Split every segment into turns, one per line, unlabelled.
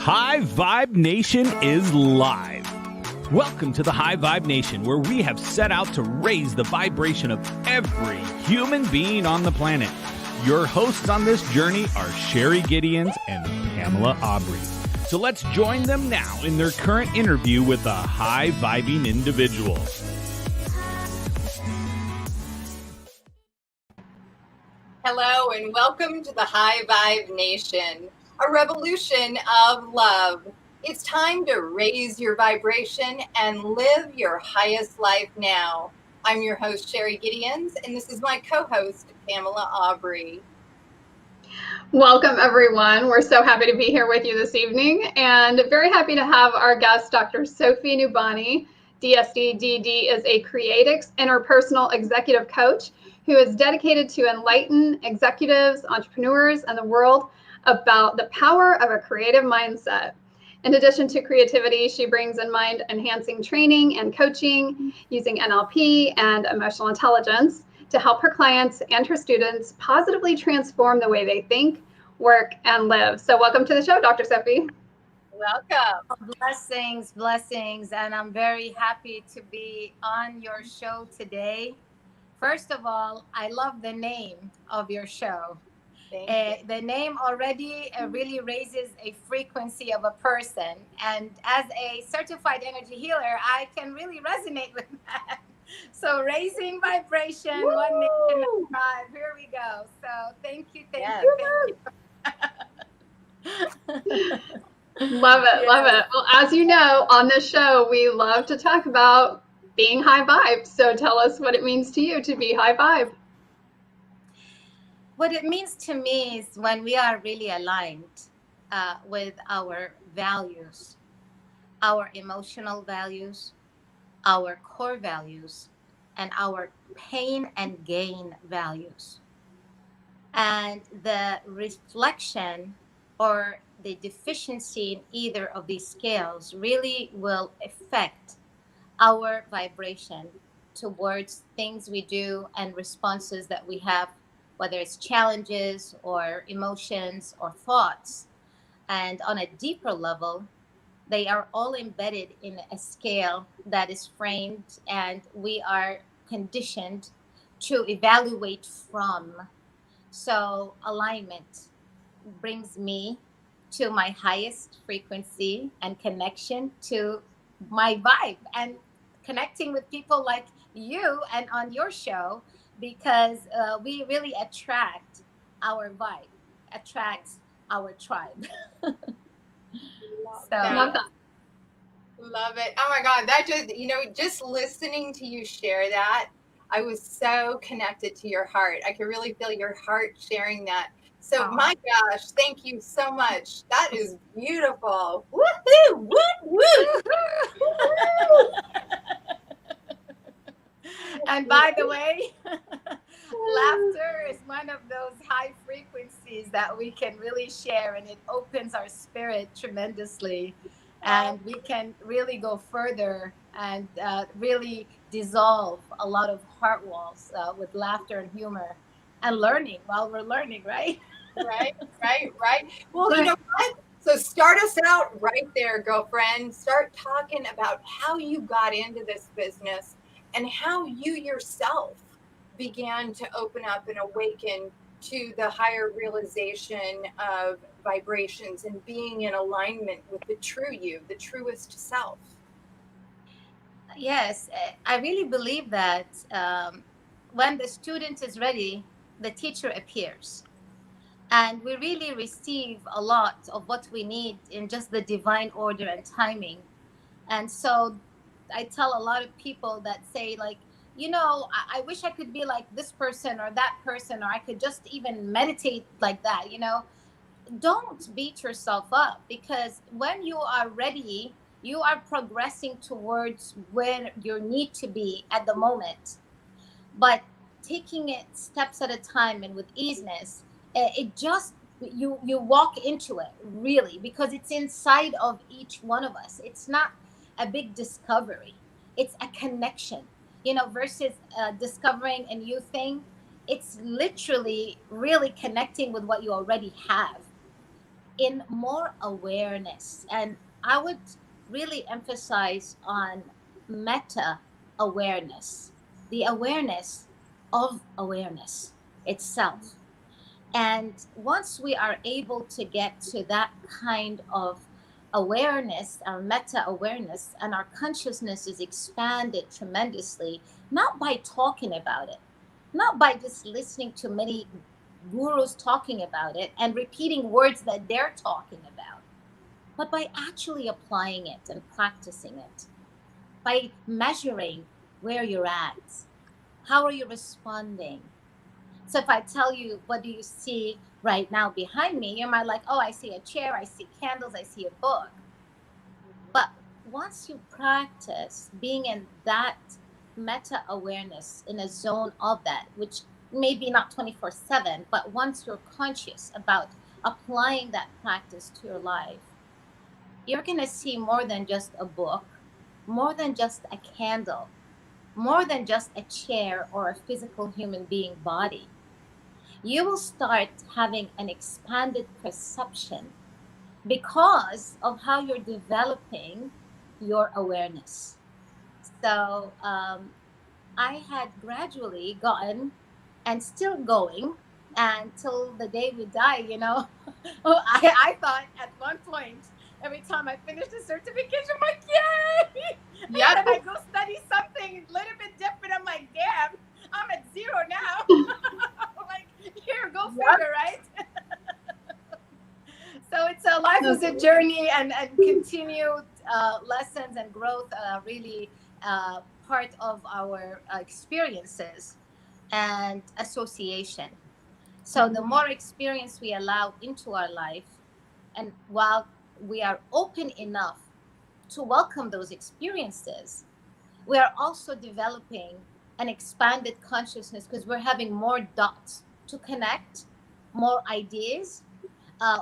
High Vibe Nation is live. Welcome to the High Vibe Nation, where we have set out to raise the vibration of every human being on the planet. Your hosts on this journey are Sherry Gideons and Pamela Aubrey. So let's join them now in their current interview with a high-vibing individual.
Hello and welcome to the High Vibe Nation, a revolution of love. It's time to raise your vibration and live your highest life now. I'm your host, Sherry Gideons, and this is my co-host, Pamela Aubrey.
Welcome, everyone. We're so happy to be here with you this evening, and very happy to have our guest, Dr. Sofie Nubani. DSD-DD is a creatives interpersonal executive coach who is dedicated to enlighten executives, entrepreneurs, and the world about the power of a creative mindset. In addition to creativity, she brings in mind-enhancing training and coaching using NLP and emotional intelligence to help her clients and her students positively transform the way they think, work, and live. So welcome to the show, Dr. Sofie.
Welcome.
Blessings, and I'm very happy to be on your show today. First of all, I love the name of your show. The name already really raises a frequency of a person, and as a certified energy healer, I can really resonate with that. So raising vibration, Woo! One nation of tribe. Here we go. So thank you.
Love it. Well, as you know, on this show, we love to talk about being high vibe. So tell us what it means to you to be high vibe.
What it means to me is when we are really aligned with our values, our emotional values, our core values, and our pain and gain values. And the reflection or the deficiency in either of these scales really will affect our vibration towards things we do and responses that we have, whether it's challenges or emotions or thoughts. And on a deeper level, they are all embedded in a scale that is framed and we are conditioned to evaluate from. So alignment brings me to my highest frequency and connection to my vibe and connecting with people like you and on your show, because we really attract our vibe, attract our tribe.
Love it. Oh my God. That just listening to you share that, I was so connected to your heart. I could really feel your heart sharing that. So my gosh, thank you so much. That is beautiful. Woohoo! Woo woo!
And by the way, laughter is one of those high frequencies that we can really share, and it opens our spirit tremendously. And we can really go further and really dissolve a lot of heart walls with laughter and humor and learning while we're learning, right?
Right. Well, you know what? So start us out right there, girlfriend. Start talking about how you got into this business and how you yourself began to open up and awaken to the higher realization of vibrations and being in alignment with the true you, the truest self.
Yes, I really believe that when the student is ready, the teacher appears. And we really receive a lot of what we need in just the divine order and timing. And so I tell a lot of people that say, like, you know, I wish I could be like this person or that person, or I could just even meditate like that, you know. Don't beat yourself up, because when you are ready, you are progressing towards where you need to be at the moment. But taking it steps at a time and with easiness, it just, you walk into it really, because it's inside of each one of us. It's not a big discovery. It's a connection, you know, versus discovering a new thing. It's literally really connecting with what you already have. in more awareness. And I would really emphasize on meta awareness, the awareness of awareness itself. And once we are able to get to that kind of awareness, our meta awareness, and our consciousness is expanded tremendously, not by talking about it, not by just listening to many gurus talking about it and repeating words that they're talking about, but by actually applying it and practicing it, by measuring where you're at. How are you responding? So if I tell you, what do you see right now behind me? You might like, oh, I see a chair, I see candles, I see a book. But once you practice being in that meta awareness, in a zone of that, which maybe not 24/7, but once you're conscious about applying that practice to your life, you're going to see more than just a book, more than just a candle, more than just a chair or a physical human being body. You will start having an expanded perception because of how you're developing your awareness. So I had gradually gotten and still going until the day we die, you know. I thought at one point, every time I finished a certification, I'm like, yay!
Yeah.
And then I go study something a little bit different. I'm like, damn, I'm at zero now. Like, here, go figure, right? So it's a life is a journey, and continued lessons and growth really part of our experiences and association. So the more experience we allow into our life, and while we are open enough to welcome those experiences, we are also developing an expanded consciousness because we're having more dots to connect, more ideas,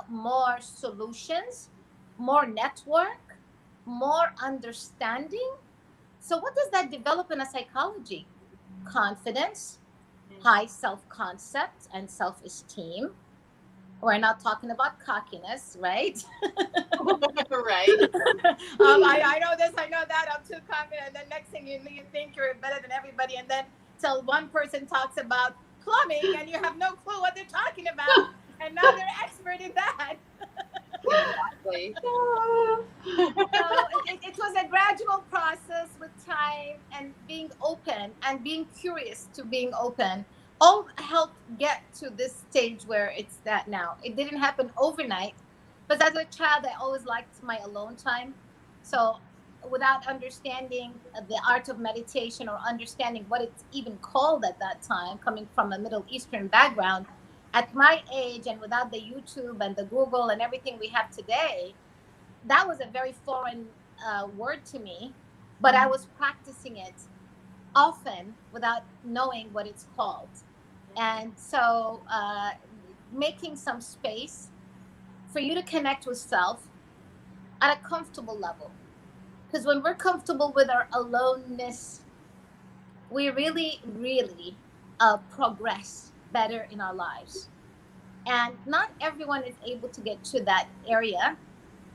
more solutions, more network, more understanding. So, what does that develop in a psychology? Confidence, high self concept, and self esteem. We're not talking about cockiness, right?
Right.
I know this, I know that, I'm too confident. And then next thing you think you're better than everybody. And then till one person talks about plumbing and you have no clue what they're talking about. And now they're expert in that.
Exactly.
So it was a gradual process with time and being open and being curious to being open. All helped get to this stage where it's that now. It didn't happen overnight, but as a child, I always liked my alone time. So without understanding the art of meditation or understanding what it's even called at that time, coming from a Middle Eastern background, at my age and without the YouTube and the Google and everything we have today, that was a very foreign word to me, but I was practicing it often without knowing what it's called. And so making some space for you to connect with self at a comfortable level. Because when we're comfortable with our aloneness, we really, really progress better in our lives. And not everyone is able to get to that area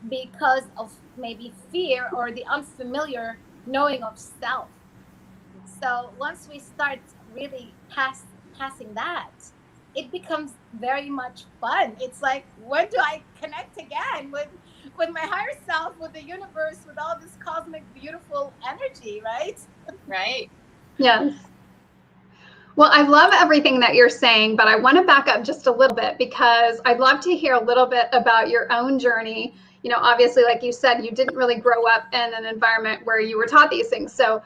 because of maybe fear or the unfamiliar knowing of self. So once we start really passing that, it becomes very much fun. It's like, when do I connect again with my higher self, with the universe, with all this cosmic beautiful energy, right?
Right.
Yes. Well, I love everything that you're saying, but I want to back up just a little bit because I'd love to hear a little bit about your own journey. You know, obviously, like you said, you didn't really grow up in an environment where you were taught these things. So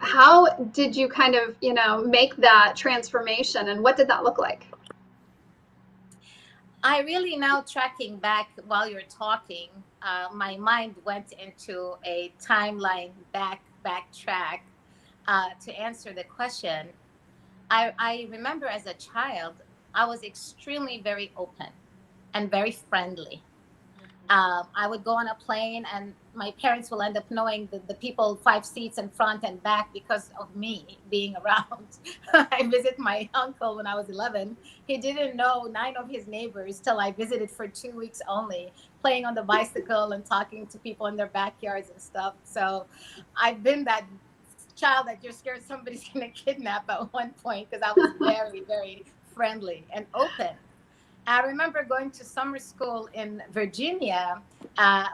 how did you kind of, you know, make that transformation, and what did that look like?
I really, now tracking back while you're talking, my mind went into a timeline backtrack to answer the question. I remember as a child, I was extremely very open and very friendly. I would go on a plane, and my parents will end up knowing the people 5 seats in front and back because of me being around. I visit my uncle when I was 11. He didn't know 9 of his neighbors till I visited for 2 weeks only, playing on the bicycle and talking to people in their backyards and stuff. So I've been that child that you're scared somebody's going to kidnap at one point, because I was very, very friendly and open. I remember going to summer school in Virginia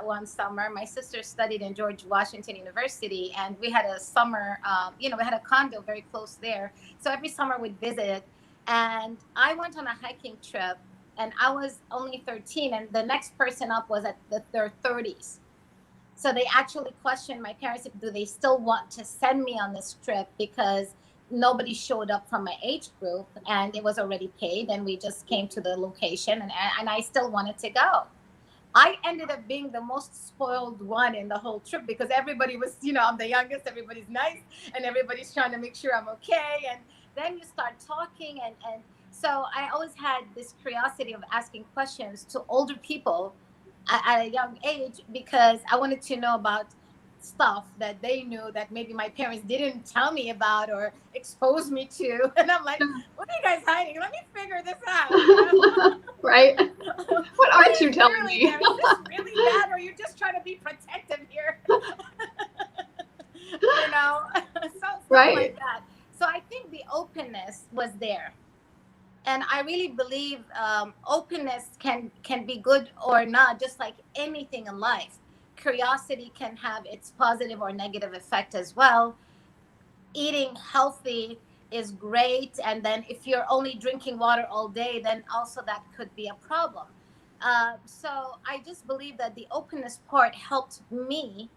one summer. My sister studied in George Washington University, and we had a summer, we had a condo very close there. So every summer we'd visit. And I went on a hiking trip, and I was only 13, and the next person up was at their 30s. So they actually questioned my parents if do they still want to send me on this trip, because nobody showed up from my age group and it was already paid, and we just came to the location, and I still wanted to go. I ended up being the most spoiled one in the whole trip, because everybody was, I'm the youngest, everybody's nice, and everybody's trying to make sure I'm okay. And then you start talking, and so I always had this curiosity of asking questions to older people at a young age, because I wanted to know about stuff that they knew that maybe my parents didn't tell me about or expose me to. And I'm like, what are you guys hiding? Let me figure this out.
Right? What aren't you telling
really
me?
Is this really bad, or you're just trying to be protective here? Stuff
Right.
like that. So I think the openness was there. And I really believe openness can be good or not, just like anything in life. Curiosity can have its positive or negative effect as well. Eating healthy is great, and then if you're only drinking water all day, then also that could be a problem. So I just believe that the openness part helped me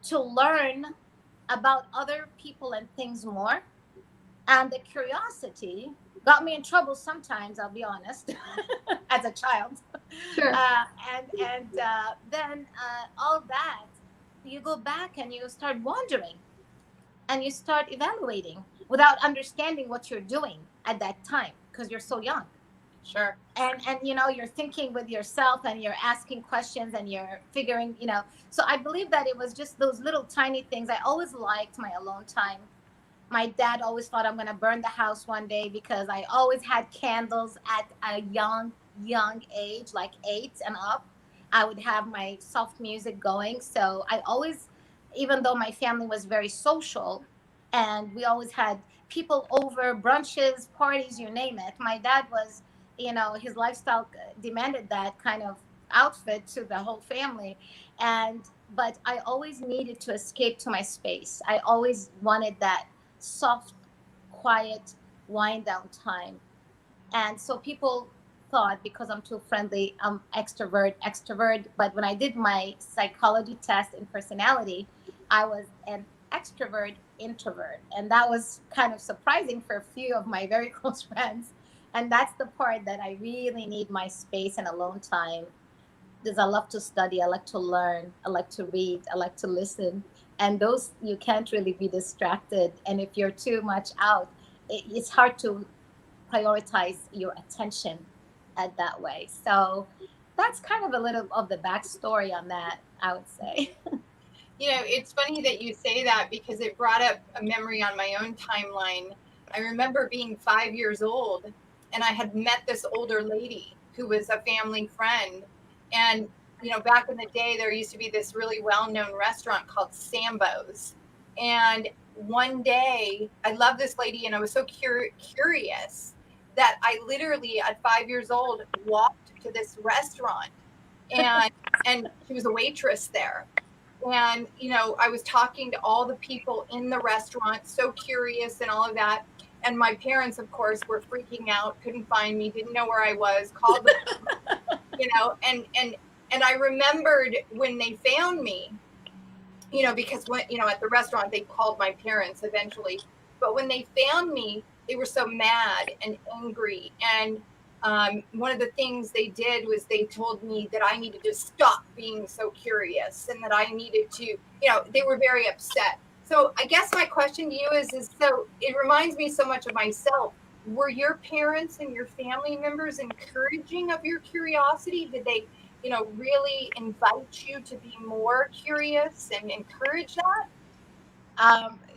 to learn about other people and things more, and the curiosity got me in trouble sometimes, I'll be honest, as a child.
Sure.
Then all that, you go back and you start wondering, and you start evaluating without understanding what you're doing at that time, because you're so young.
Sure.
And you're thinking with yourself, and you're asking questions, and you're figuring, So I believe that it was just those little tiny things. I always liked my alone time. My dad always thought I'm going to burn the house one day, because I always had candles at a young age, like 8 and up. I would have my soft music going. So I always, even though my family was very social and we always had people over, brunches, parties, you name it, my dad was, his lifestyle demanded that kind of outfit to the whole family. But I always needed to escape to my space. I always wanted that soft, quiet, wind down time. And so people thought, because I'm too friendly, I'm extrovert. But when I did my psychology test in personality, I was an extrovert introvert. And that was kind of surprising for a few of my very close friends. And that's the part that I really need my space and alone time, because I love to study, I like to learn, I like to read, I like to listen. And those, you can't really be distracted. And if you're too much out, it's hard to prioritize your attention at that way. So that's kind of a little of the backstory on that, I would say.
It's funny that you say that, because it brought up a memory on my own timeline. I remember being 5 years old, and I had met this older lady who was a family friend. And, back in the day, there used to be this really well-known restaurant called Sambo's. And one day, I love this lady, and I was so curious that I literally, at 5 years old, walked to this restaurant, and she was a waitress there. And, I was talking to all the people in the restaurant, so curious and all of that. And my parents, of course, were freaking out, couldn't find me, didn't know where I was, called them, and I remembered when they found me, because when, at the restaurant, they called my parents eventually. But when they found me, they were so mad and angry. And one of the things they did was they told me that I needed to stop being so curious, and that I needed to, they were very upset. So I guess my question to you is so it reminds me so much of myself. Were your parents and your family members encouraging of your curiosity? Did really invite you to be more curious and encourage that?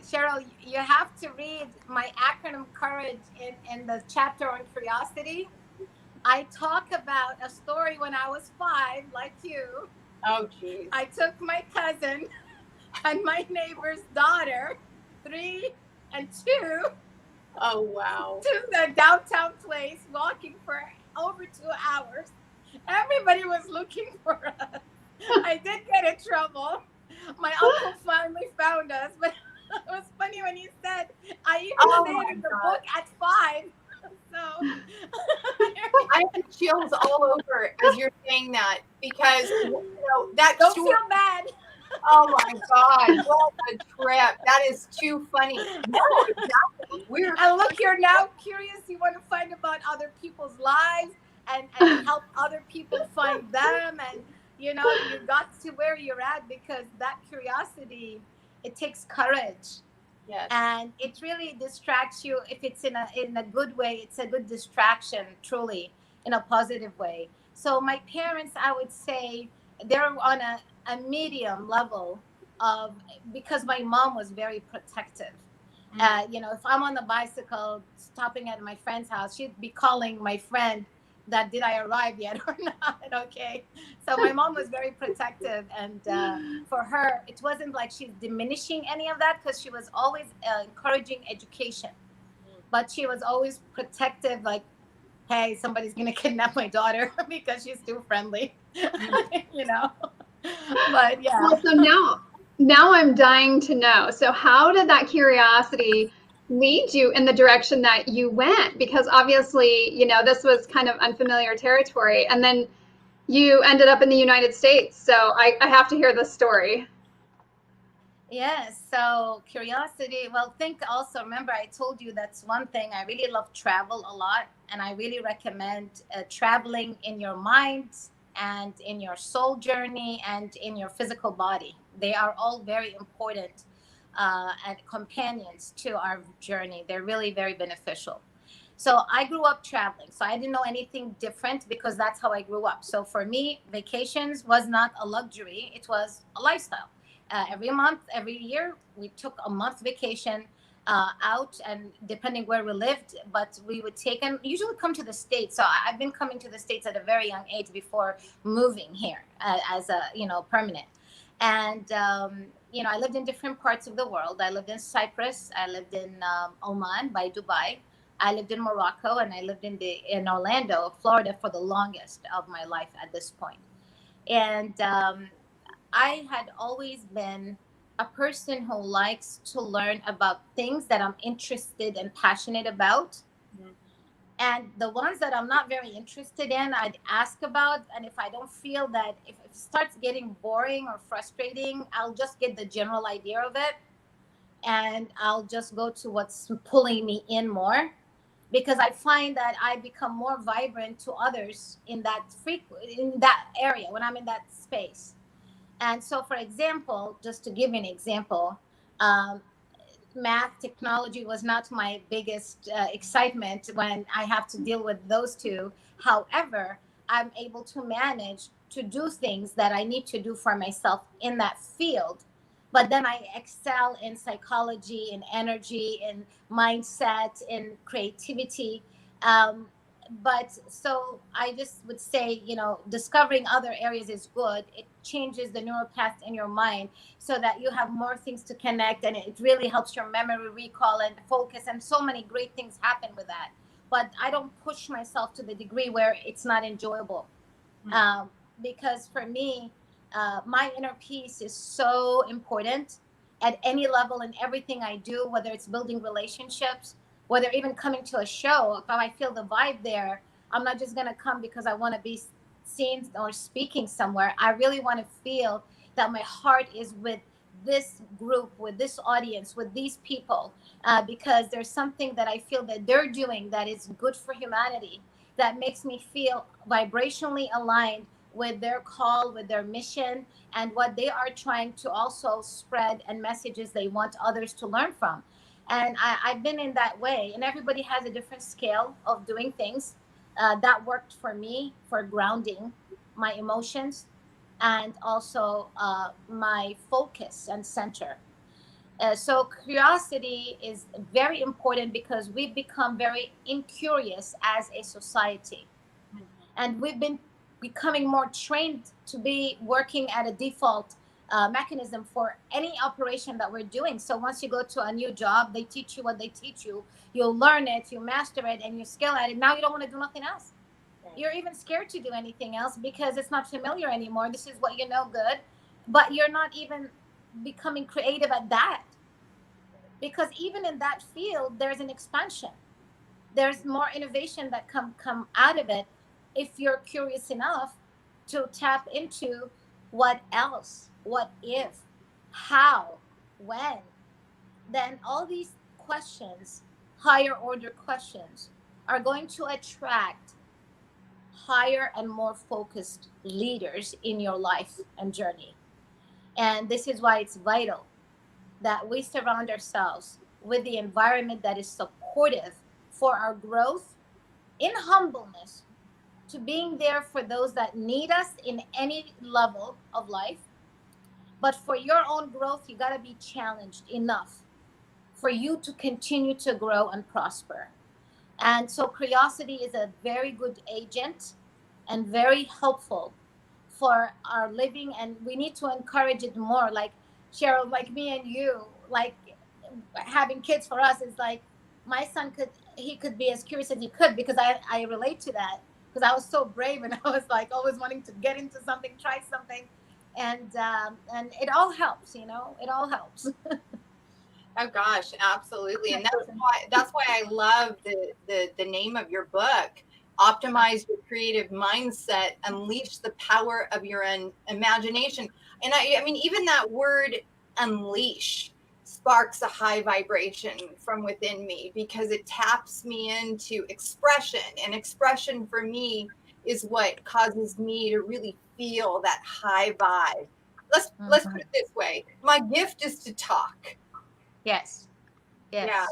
Cheryl, you have to read my acronym Courage in the chapter on curiosity. I talk about a story when I was 5, like you.
Oh, geez.
I took my cousin and my neighbor's daughter, 3 and 2,
Oh, wow.
to the downtown place, walking for over 2 hours. Everybody was looking for us. I did get in trouble. My uncle finally found us, but it was funny when he said, I even say it in the book at 5. So
I have chills all over as you're saying that, because that
don't
story.
feel bad.
Oh my God, what a trip. That is too funny. No, exactly.
And look, you're now curious. You want to find about other people's lives and help other people find them. And, you got to where you're at because that curiosity, it takes courage.
Yes.
And it really distracts you. If it's in a good way, it's a good distraction, truly, in a positive way. So my parents, I would say, they're on a medium level of, because my mom was very protective. If I'm on the bicycle stopping at my friend's house, she'd be calling my friend that did I arrive yet or not. Okay. So my mom was very protective, and for her, it wasn't like she's diminishing any of that, because she was always encouraging education, but she was always protective, like, hey, somebody's going to kidnap my daughter because she's too friendly, but yeah.
Well, so now I'm dying to know. So how did that curiosity lead you in the direction that you went? Because obviously, this was kind of unfamiliar territory. And then you ended up in the United States. So I have to hear this story.
Yes. So curiosity. Well, remember, I told you that's one thing. I really love travel a lot. And I really recommend traveling in your mind and in your soul journey and in your physical body. They are all very important and companions to our journey. They're really very beneficial. So I grew up traveling. So I didn't know anything different because that's how I grew up. So for me, vacations was not a luxury. It was a lifestyle. Every month, every year, we took a month vacation out, and depending where we lived, but we would take and usually come to the States. So I've been coming to the States at a very young age before moving here as a, permanent. And, I lived in different parts of the world. I lived in Cyprus. I lived in Oman by Dubai. I lived in Morocco, and I lived in Orlando, Florida, for the longest of my life at this point. And I had always been a person who likes to learn about things that I'm interested and passionate about. Mm-hmm. And the ones that I'm not very interested in, I'd ask about. And if I don't feel that, if it starts getting boring or frustrating, I'll just get the general idea of it. And I'll just go to what's pulling me in more, because I find that I become more vibrant to others in that area when I'm in that space. And so, for example, just to give you an example, math, technology was not my biggest excitement when I have to deal with those two. However, I'm able to manage to do things that I need to do for myself in that field. But then I excel in psychology, in energy, in mindset, in creativity. But so I just would say, discovering other areas is good. It changes the neural path in your mind so that you have more things to connect, and it really helps your memory recall and focus, and so many great things happen with that. But I don't push myself to the degree where it's not enjoyable. Because for me, my inner peace is so important at any level in everything I do, whether it's building relationships, whether even coming to a show. If I feel the vibe there, I'm not just going to come because I want to be seen or speaking somewhere. I really want to feel that my heart is with this group, with this audience, with these people, because there's something that I feel that they're doing that is good for humanity, that makes me feel vibrationally aligned with their call, with their mission, and what they are trying to also spread, and messages they want others to learn from. And I've been in that way, and everybody has a different scale of doing things. That worked for me for grounding. my emotions, and also my focus and center. So curiosity is very important because we've become very incurious as a society, and we've been becoming more trained to be working at a default mechanism for any operation that we're doing. So once you go to a new job, they teach you what they teach you. You'll learn it, you master it, and you skill at it. Now you don't want to do nothing else. You're even scared to do anything else because it's not familiar anymore. This is what you know good, but you're not even becoming creative at that, because even in that field there's an expansion, there's more innovation that come out of it if you're curious enough to tap into what else, what if, how, when. Then all these questions, higher order questions, are going to attract higher and more focused leaders in your life and journey. And this is why it's vital that we surround ourselves with the environment that is supportive for our growth, in humbleness, to being there for those that need us in any level of life. But for your own growth, you got to be challenged enough for you to continue to grow and prosper. And so curiosity is a very good agent and very helpful for our living. And we need to encourage it more. Like Cheryl, like me and you, like having kids for us is like, my son could be as curious as he could, because I relate to that, because I was so brave and I was like always wanting to get into something, try something. And it all helps, it all helps.
Oh gosh, absolutely. And that's why I love the name of your book, Optimize Your Creative Mindset, Unleash the Power of Your Imagination. And I mean, even that word unleash sparks a high vibration from within me, because it taps me into expression. And expression for me is what causes me to really feel that high vibe. Let's put it this way. My gift is to talk.
Yes. Yes.
Yeah.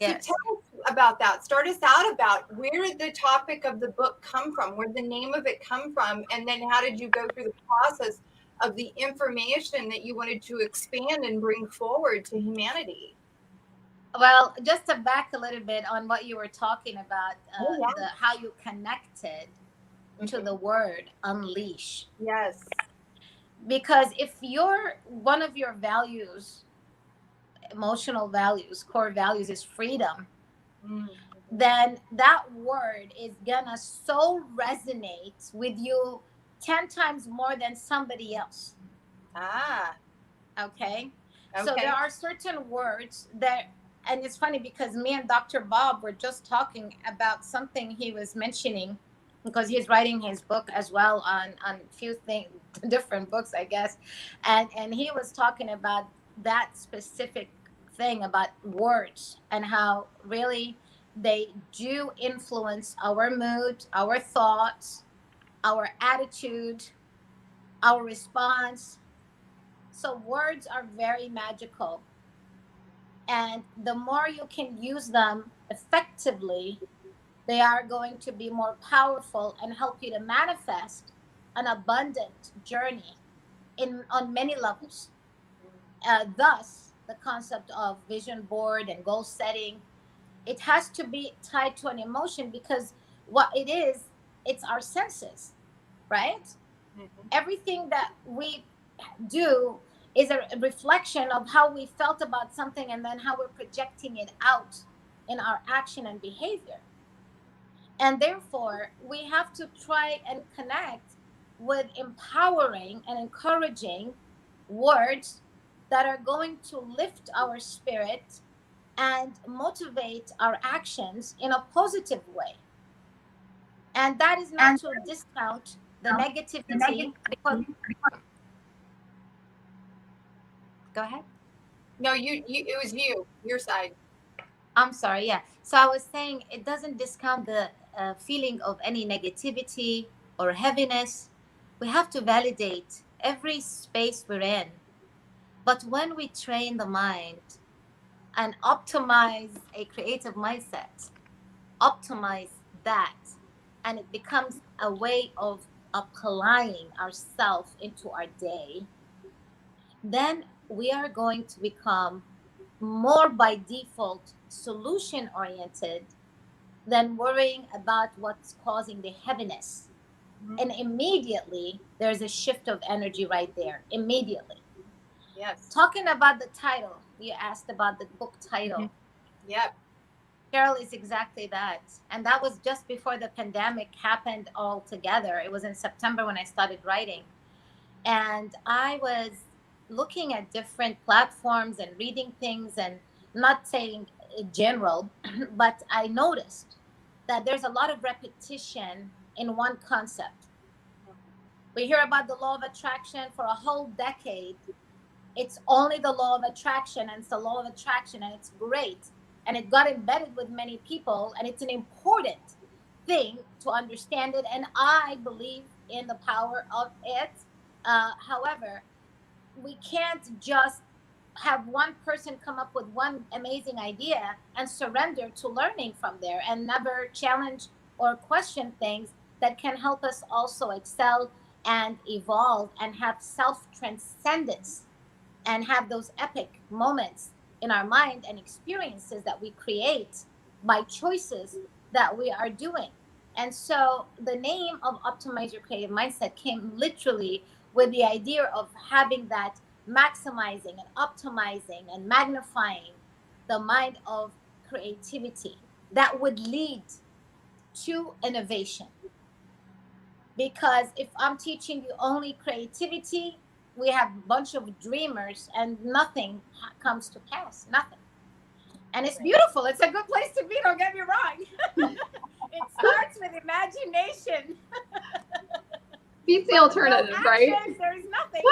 So
Yes.
tell us about that. Start us out about, where did the topic of the book come from? Where did the name of it come from? And then how did you go through the process of the information that you wanted to expand and bring forward to humanity?
Well, just to back a little bit on what you were talking about,
Oh, yeah.
how you connected to the word unleash.
Yes.
Because if one of your values, emotional values, core values, is freedom, then that word is gonna so resonate with you 10 times more than somebody else. Okay. So there are certain words that, and it's funny because me and Dr. Bob were just talking about something he was mentioning, because he's writing his book as well on few things, different books, I guess. And he was talking about that specific thing about words, and how really they do influence our mood, our thoughts, our attitude, our response. So words are very magical. And the more you can use them effectively, they are going to be more powerful and help you to manifest an abundant journey on many levels. Thus, the concept of vision board and goal setting, it has to be tied to an emotion, because what it is, it's our senses, right? Everything that we do is a reflection of how we felt about something, and then how we're projecting it out in our action and behavior. And therefore, we have to try and connect with empowering and encouraging words that are going to lift our spirit and motivate our actions in a positive way. And that is not to discount the negativity, because go ahead.
No, it was your side.
I'm sorry. Yeah. So I was saying it doesn't discount the feeling of any negativity or heaviness. We have to validate every space we're in. But when we train the mind and optimize a creative mindset, optimize that, and it becomes a way of applying ourselves into our day, then we are going to become more by default solution oriented than worrying about what's causing the heaviness. And immediately there's a shift of energy right there. Immediately.
Yes.
Talking about the title, you asked about the book title.
Yep.
Cheryl, is exactly that. And that was just before the pandemic happened altogether. It was in September when I started writing. And I was looking at different platforms and reading things, and not saying in general, but I noticed that there's a lot of repetition in one concept. We hear about the law of attraction for a whole decade. It's only the law of attraction, and it's the law of attraction, and it's great. And it got embedded with many people, and it's an important thing to understand it. And I believe in the power of it. However, we can't just have one person come up with one amazing idea and surrender to learning from there and never challenge or question things that can help us also excel and evolve and have self transcendence and have those epic moments in our mind and experiences that we create by choices that we are doing. And so the name of Optimize Your Creative Mindset came literally with the idea of having that maximizing and optimizing and magnifying the mind of creativity that would lead to innovation. Because if I'm teaching you only creativity, we have a bunch of dreamers and nothing comes to pass, nothing. And it's beautiful. It's a good place to be, don't get me wrong. It starts with imagination.
Beats the alternative,
no
right?
action, there's nothing.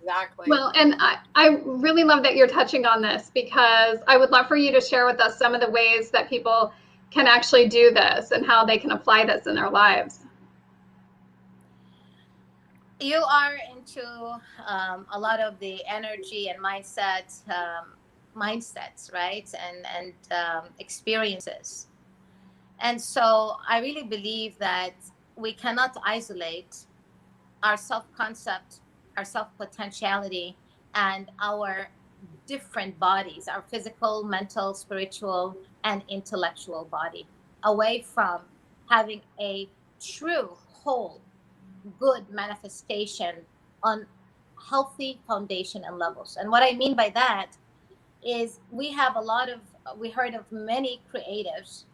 Exactly.
Well, and I really love that you're touching on this, because I would love for you to share with us some of the ways that people can actually do this and how they can apply this in their lives.
You are into a lot of the energy and mindsets, right? And experiences. And so I really believe that we cannot isolate our self-concept, our self-potentiality, and our different bodies, our physical, mental, spiritual, and intellectual body, away from having a true, whole, good manifestation on healthy foundation and levels. And what I mean by that is we heard of many creatives,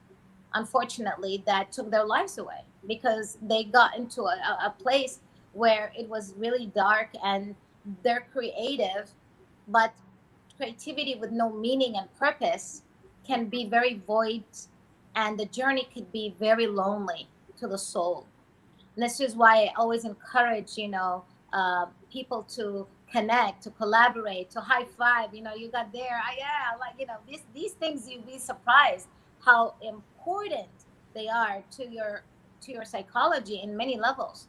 unfortunately, that took their lives away because they got into a place where it was really dark and they're creative, but creativity with no meaning and purpose can be very void, and the journey could be very lonely to the soul. And this is why I always encourage, people to connect, to collaborate, to high five. You got there. Yeah, like these things, you'd be surprised how important they are to your psychology in many levels.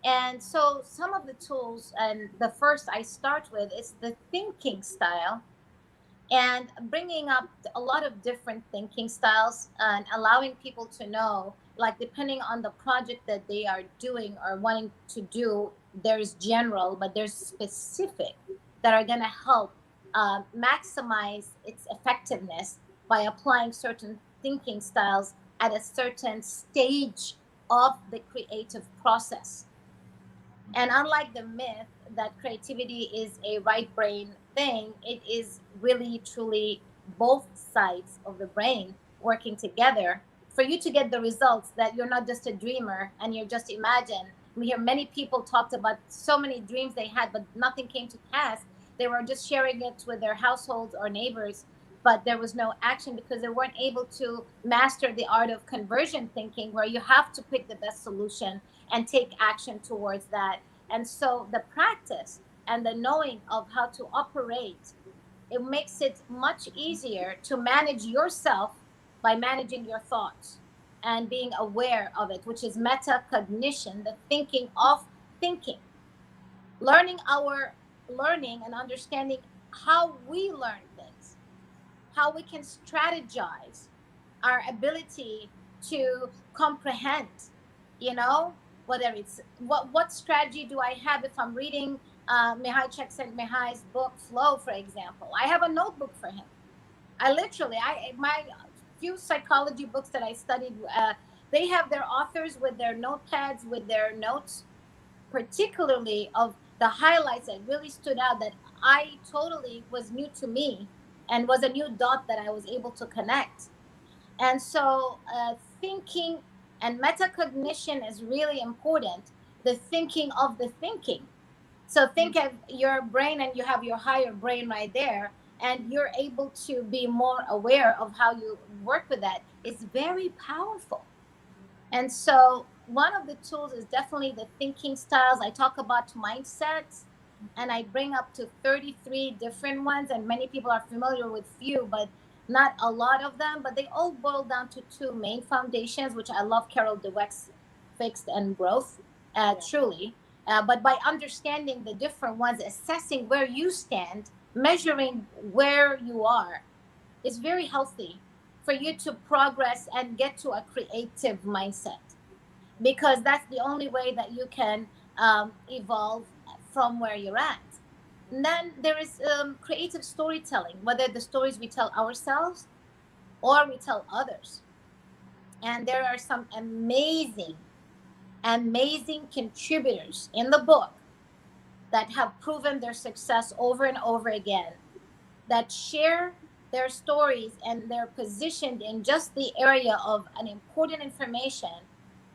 And so some of the tools, and the first I start with is the thinking style, and bringing up a lot of different thinking styles and allowing people to know, like, depending on the project that they are doing or wanting to do, there's general but there's specific that are going to help maximize its effectiveness by applying certain thinking styles at a certain stage of the creative process. And unlike the myth that creativity is a right brain thing, it is really truly both sides of the brain working together for you to get the results, that you're not just a dreamer and you're just imagine. We hear many people talked about so many dreams they had, but nothing came to pass. They were just sharing it with their households or neighbors, but there was no action because they weren't able to master the art of conversion thinking, where you have to pick the best solution and take action towards that. And so the practice and the knowing of how to operate, it makes it much easier to manage yourself by managing your thoughts and being aware of it, which is metacognition, the thinking of thinking. Learning and understanding how we learn things, how we can strategize, our ability to comprehend, you know, whether it's what strategy do I have if I'm reading Mihai Csikszentmihalyi's book Flow, for example. I have a notebook for him. I literally, my few psychology books that I studied, they have their authors with their notepads, with their notes, particularly of the highlights that really stood out that I totally was new to me and was a new dot that I was able to connect. And so, thinking and metacognition is really important. The thinking of the thinking. So think of your brain, and you have your higher brain right there, and you're able to be more aware of how you work with that. It's very powerful. And so one of the tools is definitely the thinking styles. I talk about mindsets, and I bring up to 33 different ones, and many people are familiar with few, but not a lot of them. But they all boil down to two main foundations, which I love Carol Dweck's Fixed and Growth, truly. But by understanding the different ones, assessing where you stand, measuring where you are, is very healthy for you to progress and get to a creative mindset, because that's the only way that you can evolve from where you're at. And then there is creative storytelling, whether the stories we tell ourselves or we tell others. And there are some amazing contributors in the book that have proven their success over and over again, that share their stories, and they're positioned in just the area of an important information.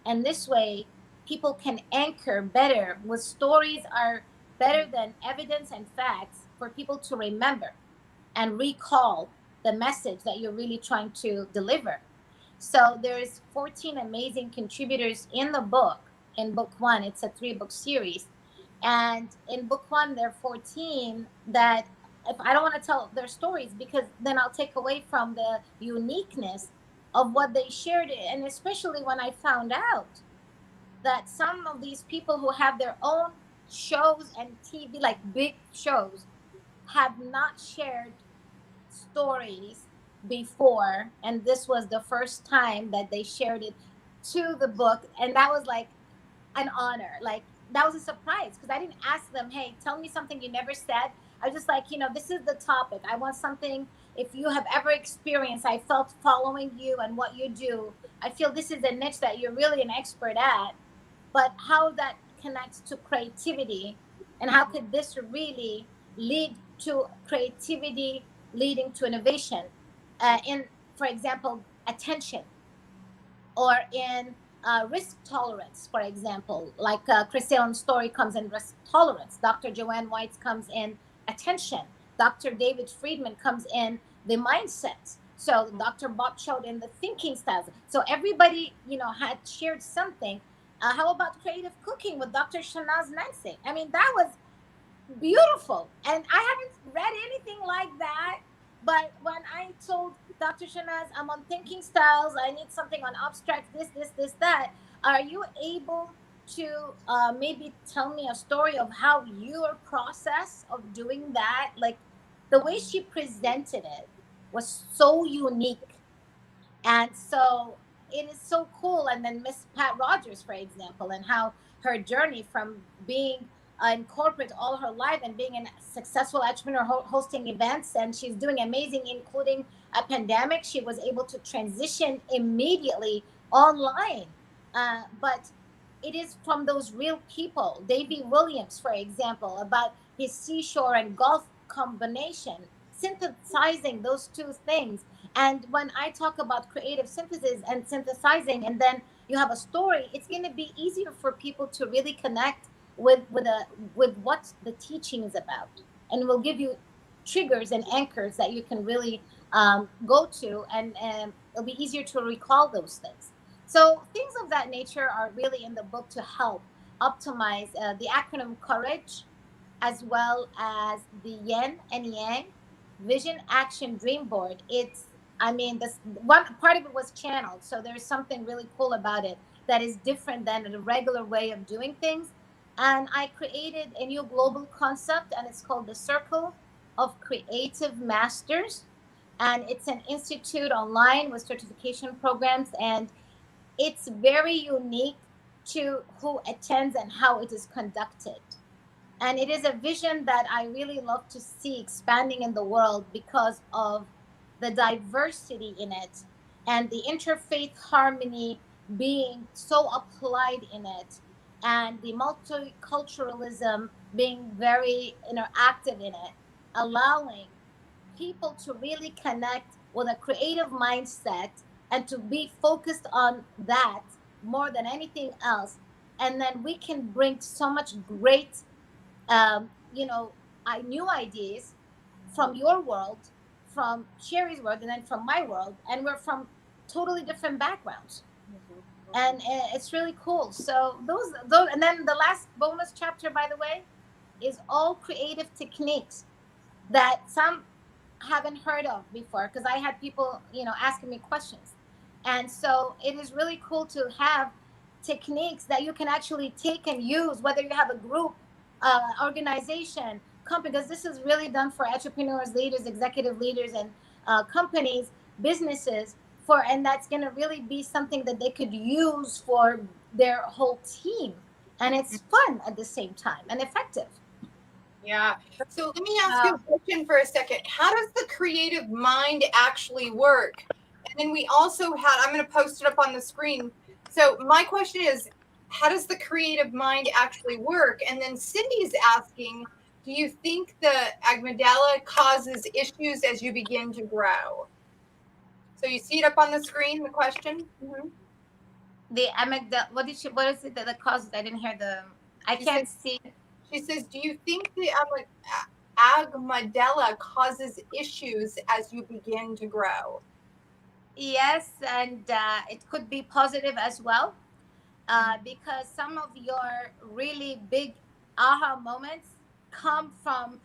And this way, people can anchor better with stories are better than evidence and facts for people to remember and recall the message that you're really trying to deliver. So there's 14 amazing contributors in the book. In book one, it's a 3-book series. And in book one, there are 14 that, if I don't want to tell their stories, because then I'll take away from the uniqueness of what they shared. And especially when I found out that some of these people who have their own shows and TV, like big shows, have not shared stories before, and this was the first time that they shared it to the book. And that was like an honor. Like, that was a surprise, because I didn't ask them, hey, tell me something you never said. I was just like, this is the topic. I want something, if you have ever experienced, I felt following you and what you do, I feel this is a niche that you're really an expert at, but how that connects to creativity, and how could this really lead to creativity leading to innovation, in, for example, attention, or in risk tolerance, for example, like Chris Allen's story comes in risk tolerance. Dr. Joanne White's comes in attention. Dr. David Friedman comes in the mindset. So Dr. Bob showed in the thinking styles. So everybody, had shared something. How about creative cooking with Dr. Shanaz Nancy? I mean, that was beautiful. And I haven't read anything like that. But when I told Dr. Shanaz, I'm on thinking styles, I need something on abstract, this, that, are you able to maybe tell me a story of how your process of doing that? Like, the way she presented it was so unique. And so it is so cool. And then Miss Pat Rogers, for example, and how her journey from being in corporate all her life and being a successful entrepreneur hosting events, and she's doing amazing, including a pandemic. She was able to transition immediately online. But it is from those real people. Davy Williams, for example, about his seashore and golf combination, synthesizing those two things. And when I talk about creative synthesis and synthesizing, and then you have a story, it's going to be easier for people to really connect with what the teaching is about, and will give you triggers and anchors that you can really go to, and it'll be easier to recall those things. So things of that nature are really in the book to help optimize the acronym C.O.U.R.A.G.E, as well as the Yin and Yang Vision Action Dream Board. This one part of it was channeled, so there's something really cool about it that is different than the regular way of doing things. And I created a new global concept, and it's called the Circle of Creative Masters. And it's an institute online with certification programs, and it's very unique to who attends and how it is conducted. And it is a vision that I really love to see expanding in the world because of the diversity in it and the interfaith harmony being so applied in it, and the multiculturalism being very interactive in it, allowing people to really connect with a creative mindset and to be focused on that more than anything else. And then we can bring so much great you know, new ideas from your world, from Sherry's world, and then from my world, and we're from totally different backgrounds, and it's really cool. So those, and then the last bonus chapter, by the way, is all creative techniques that some haven't heard of before, because I had people, asking me questions. And so it is really cool to have techniques that you can actually take and use, whether you have a group, organization, company, because this is really done for entrepreneurs, leaders, executive leaders, and companies, businesses, and that's going to really be something that they could use for their whole team. And it's fun at the same time and effective.
Yeah. So let me ask you a question for a second. How does the creative mind actually work? And then we also I'm going to post it up on the screen. So my question is, how does the creative mind actually work? And then Cindy's asking, do you think the amygdala causes issues as you begin to grow? So you see it up on the screen, the question? Mm-hmm.
The amygdala, what is it that causes? I didn't hear I can't see.
She says, do you think the amygdala causes issues as you begin to grow?
Yes, and it could be positive as well, because some of your really big aha moments come from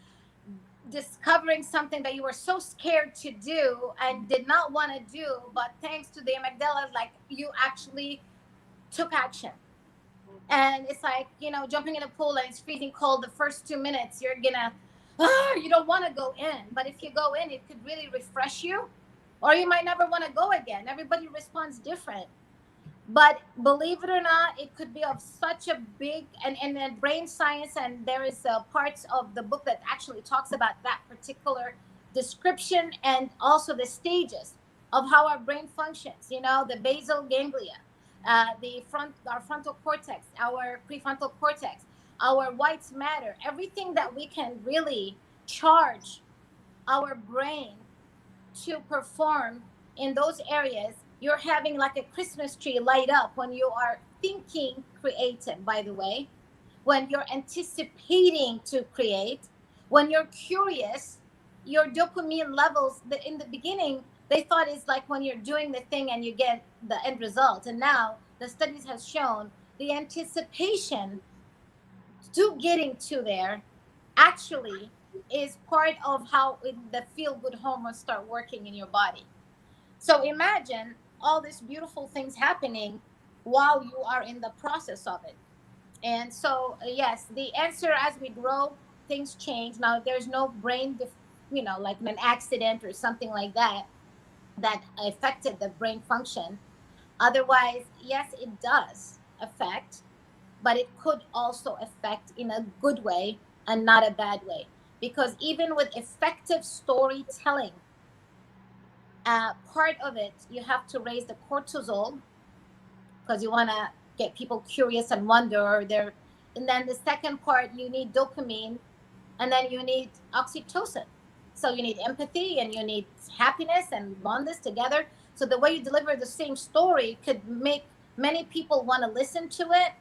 discovering something that you were so scared to do and did not want to do, but thanks to the amygdala, like, you actually took action. And it's like, jumping in a pool and it's freezing cold. The first 2 minutes, you're gonna, you don't want to go in. But if you go in, it could really refresh you, or you might never want to go again. Everybody responds different. But believe it or not, it could be of such a big, and brain science, and there is parts of the book that actually talks about that particular description, and also the stages of how our brain functions. The basal ganglia, our frontal cortex, our prefrontal cortex, our white matter, everything that we can really charge our brain to perform in those areas. You're having like a Christmas tree light up when you are thinking creative, by the way, when you're anticipating to create, when you're curious. Your dopamine levels, in the beginning, they thought is like when you're doing the thing and you get the end result. And now the studies have shown the anticipation to getting to there actually is part of how the feel-good hormones start working in your body. So imagine all these beautiful things happening while you are in the process of it. And so, yes, the answer, as we grow, things change. Now, there's no brain, like an accident or something like that affected the brain function. Otherwise, yes, it does affect, but it could also affect in a good way and not a bad way. Because even with effective storytelling, part of it, you have to raise the cortisol, because you want to get people curious and wonder. And then the second part, you need dopamine, and then you need oxytocin. So you need empathy, and you need happiness, and bond this together. So the way you deliver the same story could make many people want to listen to it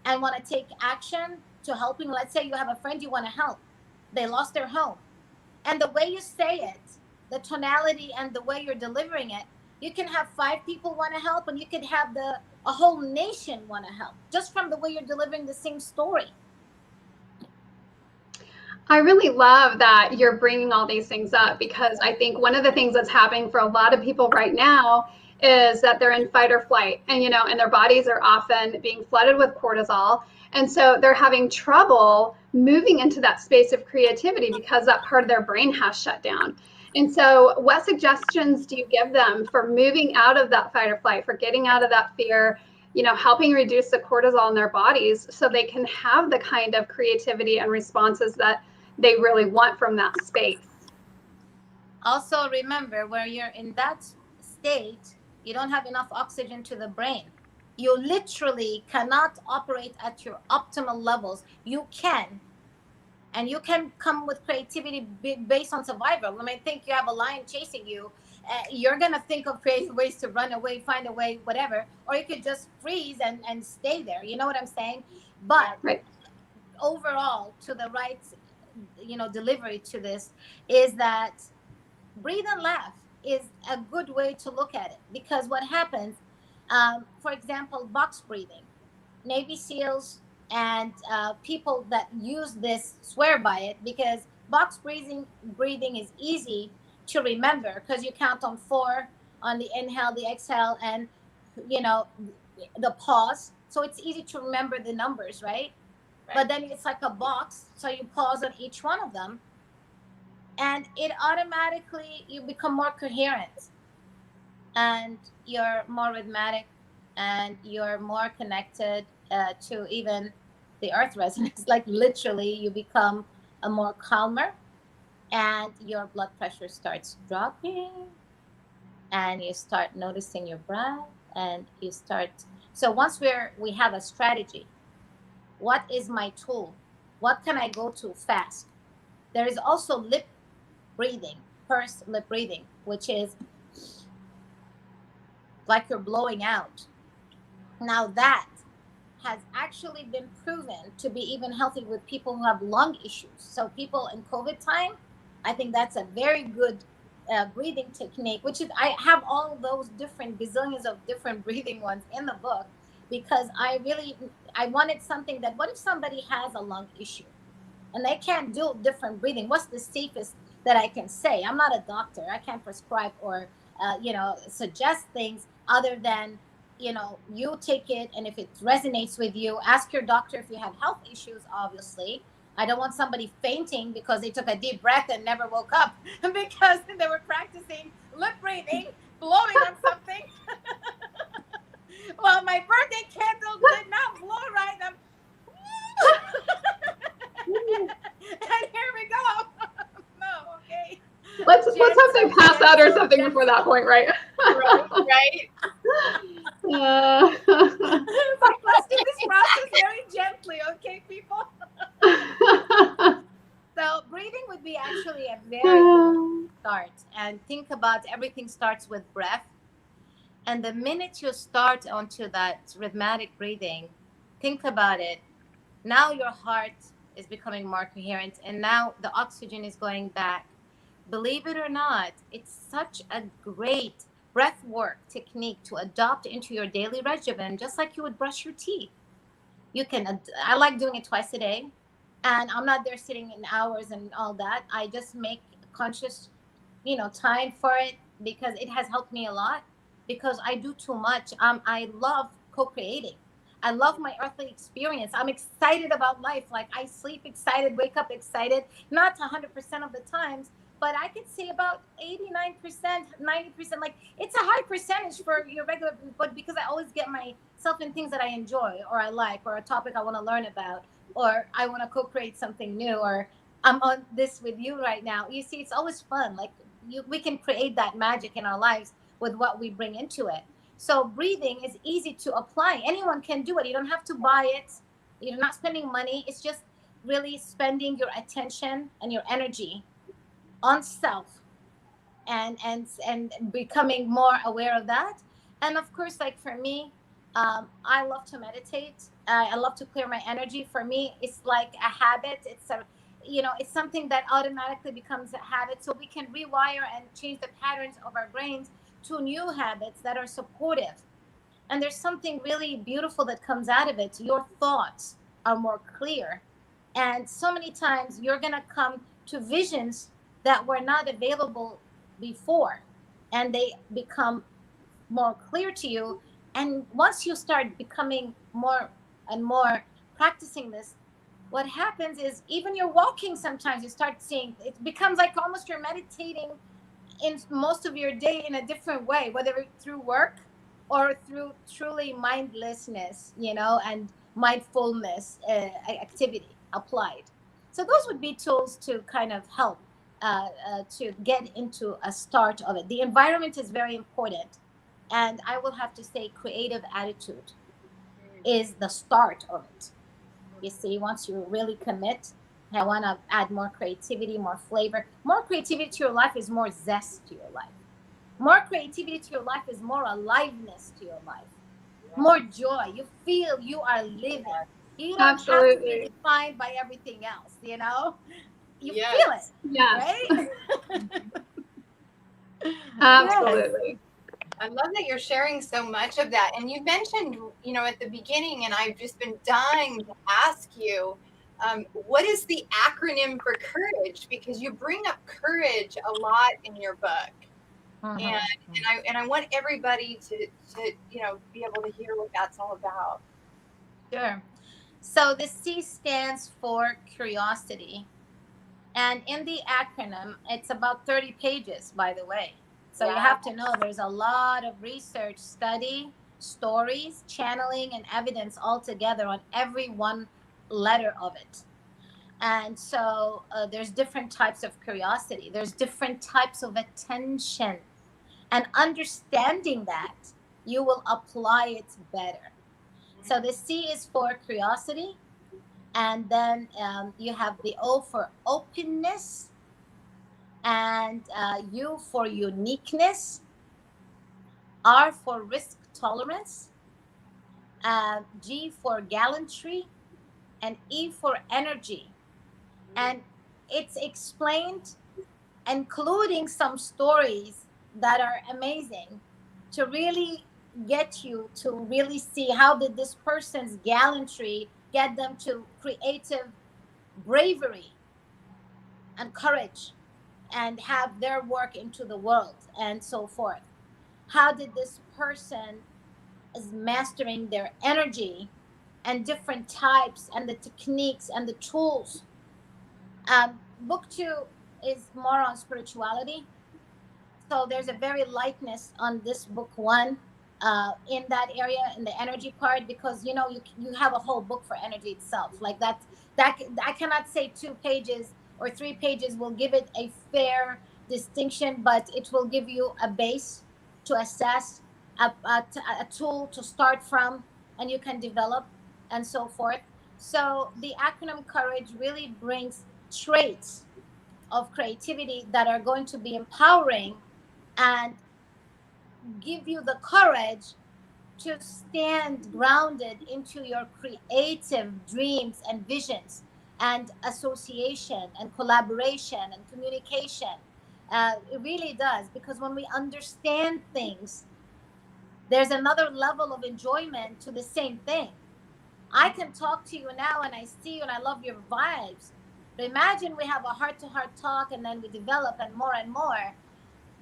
and want to take action to helping. Let's say you have a friend you want to help. They lost their home. And the way you say it, the tonality and the way you're delivering it, you can have 5 people want to help, and you could have a whole nation want to help, just from the way you're delivering the same story.
I really love that you're bringing all these things up, because I think one of the things that's happening for a lot of people right now is that they're in fight or flight, and and their bodies are often being flooded with cortisol, and so they're having trouble moving into that space of creativity because that part of their brain has shut down. And so what suggestions do you give them for moving out of that fight or flight, for getting out of that fear, helping reduce the cortisol in their bodies so they can have the kind of creativity and responses that they really want from that space?
Also, remember, where you're in that state, you don't have enough oxygen to the brain. You literally cannot operate at your optimal levels. You can, and you can come with creativity based on survival. I mean, think you have a lion chasing you. You're going to think of creative ways to run away, find a way, whatever. Or you could just freeze and stay there. You know what I'm saying? But
Right.
overall, to the right, delivery to this is that breathe and laugh is a good way to look at it, because what happens, for example, box breathing, Navy SEALs and people that use this swear by it, because box breathing is easy to remember because you count on 4 on the inhale, the exhale, and you know the pause. So it's easy to remember the numbers, right? But then it's like a box, so you pause on each one of them, and it automatically, you become more coherent, and you're more rhythmic, and you're more connected to even the earth resonance. Like literally you become a more calmer, and your blood pressure starts dropping, and you start noticing your breath, and you start. So once we have a strategy, what is my tool, what can I go to fast? There is also lip breathing, pursed lip breathing, which is like you're blowing out. Now that has actually been proven to be even healthy with people who have lung issues. So people in COVID time, I think that's a very good breathing technique, which is, I have all those different bazillions of different breathing ones in the book, because I wanted something that, what if somebody has a lung issue and they can't do different breathing? What's the safest that I can say? I'm not a doctor. I can't prescribe or suggest things other than you take it, and if it resonates with you, ask your doctor if you have health issues. Obviously, I don't want somebody fainting because they took a deep breath and never woke up because they were practicing lip breathing, blowing on something. Well, my birthday candle did not blow right. And here we go. No, okay.
Let's hope they pass out or something before that point, right?
Right.
Let's do this process very gently, okay, people? So breathing would be actually a very good start. And think about, everything starts with breath. And the minute you start onto that rhythmic breathing, think about it. Now your heart is becoming more coherent, and now the oxygen is going back. Believe it or not, it's such a great breath work technique to adopt into your daily regimen, just like you would brush your teeth. You can, I like doing it twice a day, and I'm not there sitting in hours and all that. I just make conscious, time for it, because it has helped me a lot, because I do too much. I love co-creating. I love my earthly experience. I'm excited about life. Like I sleep excited, wake up excited, not 100% of the times, but I could say about 89%, 90%. Like it's a high percentage for your regular, but because I always get myself in things that I enjoy or I like, or a topic I want to learn about, or I want to co-create something new, or I'm on this with you right now. You see, it's always fun. Like we can create that magic in our lives with what we bring into it. So breathing is easy to apply. Anyone can do it. You don't have to buy it. You're not spending money. It's just really spending your attention and your energy on self, and becoming more aware of that. And of course, like for me, I love to meditate. I love to clear my energy. For me, it's like a habit. It's something that automatically becomes a habit, so we can rewire and change the patterns of our brains to new habits that are supportive. And there's something really beautiful that comes out of it. Your thoughts are more clear, and so many times you're going to come to visions that were not available before, and they become more clear to you. And once you start becoming more and more practicing this, what happens is, even you're walking, sometimes you start seeing, it becomes like almost you're meditating in most of your day in a different way, whether it's through work or through truly mindlessness, and mindfulness activity applied. So those would be tools to kind of help to get into a start of it. The environment is very important. And I will have to say creative attitude is the start of it. You see, once you really commit, I want to add more creativity, more flavor. More creativity to your life is more zest to your life. More creativity to your life is more aliveness to your life. More joy. You feel you are living. You don't have to be defined by everything else, You feel it.
Yes.
Right?
Absolutely.
I love that you're sharing so much of that. And you mentioned, at the beginning, and I've just been dying to ask you, what is the acronym for courage? Because you bring up courage a lot in your book. And I want everybody to be able to hear what that's all about.
Sure. So the C stands for curiosity. And in the acronym, it's about 30 pages, by the way. So you have to know there's a lot of research, study, stories, channeling, and evidence all together on every one letter of it. And so there's different types of curiosity. There's different types of attention. And understanding that, you will apply it better. So the C is for curiosity. And then you have the O for openness, and U for uniqueness, R for risk tolerance, G for gallantry, and E for energy. And it's explained, including some stories that are amazing, to really get you to really see how did this person's gallantry get them to creative bravery and courage and have their work into the world and so forth. How did this person is mastering their energy and different types and the techniques and the tools. Book 2 is more on spirituality. So there's a very lightness on this book 1 in that area, in the energy part, because you have a whole book for energy itself. Like that I cannot say 2 pages or 3 pages will give it a fair distinction, but it will give you a base to assess, a tool to start from, and you can develop and so forth. So the acronym COURAGE really brings traits of creativity that are going to be empowering and give you the courage to stand grounded into your creative dreams and visions and association and collaboration and communication. It really does, because when we understand things, there's another level of enjoyment to the same thing. I can talk to you now and I see you and I love your vibes. But imagine we have a heart-to-heart talk and then we develop and more.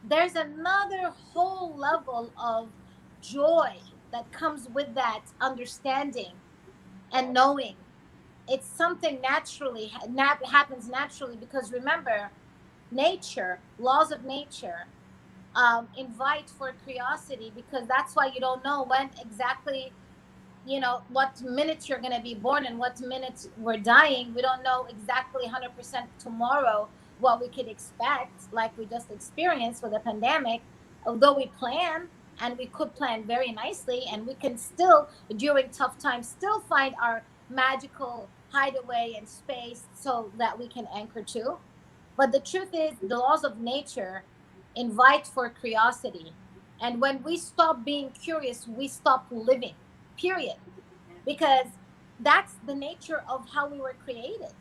There's another whole level of joy that comes with that understanding and knowing. It's something happens naturally, because remember, nature, laws of nature, invite for curiosity, because that's why you don't know when exactly, what minute you're going to be born and what minute we're dying. We don't know exactly 100% tomorrow what we could expect, like we just experienced with the pandemic. Although we plan, and we could plan very nicely, and we can still, during tough times, still find our magical hideaway in space so that we can anchor to. But the truth is, the laws of nature invite for curiosity. And when we stop being curious, we stop living, period. Because that's the nature of how we were created.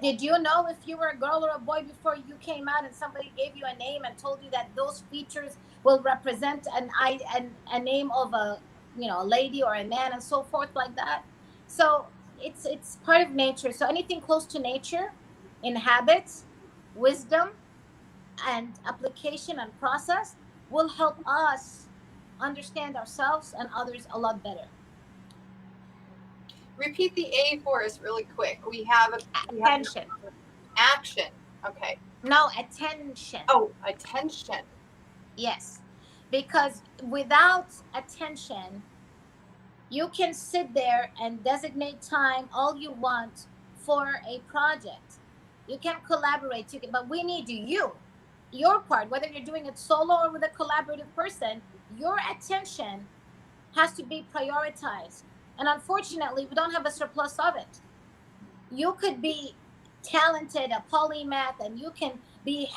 Did you know if you were a girl or a boy before you came out and somebody gave you a name and told you that those features will represent a name of a lady or a man and so forth, like that? So it's part of nature. So anything close to nature in habits, wisdom, and application and process will help us understand ourselves and others a lot better.
Repeat the A for us really quick. We have
attention.
Action. Okay.
No, attention.
Oh, attention.
Yes. Because without attention, you can sit there and designate time all you want for a project. You can collaborate, but we need your part, whether you're doing it solo or with a collaborative person, your attention has to be prioritized. And unfortunately, we don't have a surplus of it. You could be talented, a polymath, and you can be,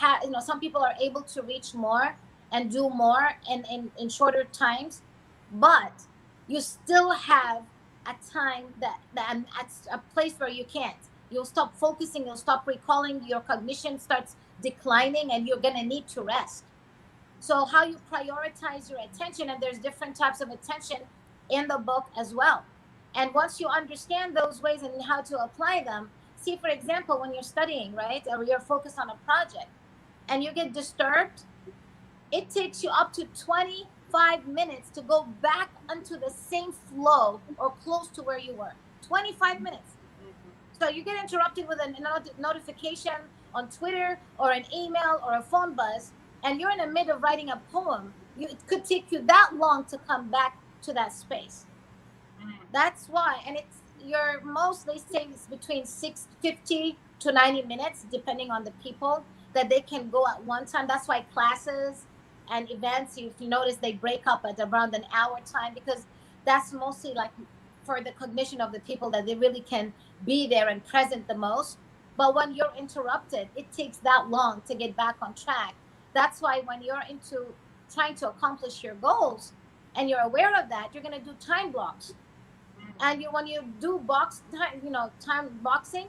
some people are able to reach more and do more in shorter times, but you still have a time that at a place where you can't. You'll stop focusing, you'll stop recalling, your cognition starts declining, and you're going to need to rest. So how you prioritize your attention, and there's different types of attention in the book as well. And once you understand those ways and how to apply them, see, for example, when you're studying, right, or you're focused on a project and you get disturbed, it takes you up to 25 minutes to go back into the same flow or close to where you were. 25 minutes. So you get interrupted with a notification on Twitter or an email or a phone buzz, and you're in the middle of writing a poem. It could take you that long to come back to that space. That's why, and you're mostly saying it's between 50 to 90 minutes, depending on the people, that they can go at one time. That's why classes and events, if you notice, they break up at around an hour time, because that's mostly like for the cognition of the people, that they really can be there and present the most. But when you're interrupted, it takes that long to get back on track. That's why when you're into trying to accomplish your goals and you're aware of that, you're going to do time blocks. And when you do time boxing,